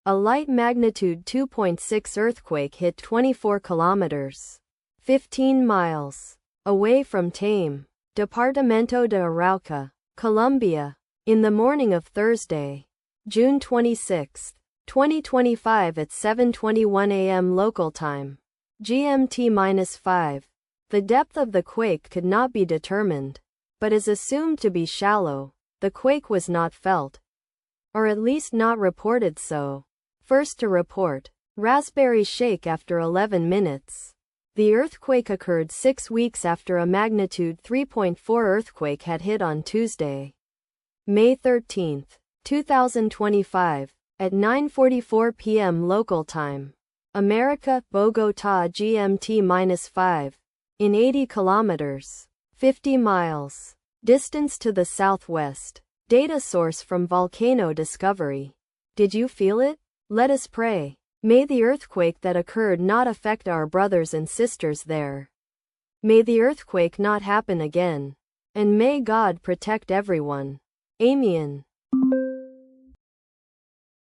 A light magnitude 2.6 earthquake hit 24 kilometers, 15 miles, away from Tame, Departamento de Arauca, Colombia, in the morning of Thursday, June 26, 2025 at 7:21 a.m. local time, GMT-5. The depth of the quake could not be determined, but is assumed to be shallow. The quake was not felt, or at least not reported so. First to report, Raspberry shake after 11 minutes. The earthquake occurred 6 weeks after a magnitude 3.4 earthquake had hit on Tuesday, May 13, 2025, at 9:44 p.m. local time. America, Bogotá GMT-5, in 80 kilometers, 50 miles, distance to the southwest. Data source from Volcano Discovery. Did you feel it? Let us pray. May the earthquake that occurred not affect our brothers and sisters there. May the earthquake not happen again. And may God protect everyone. Amen.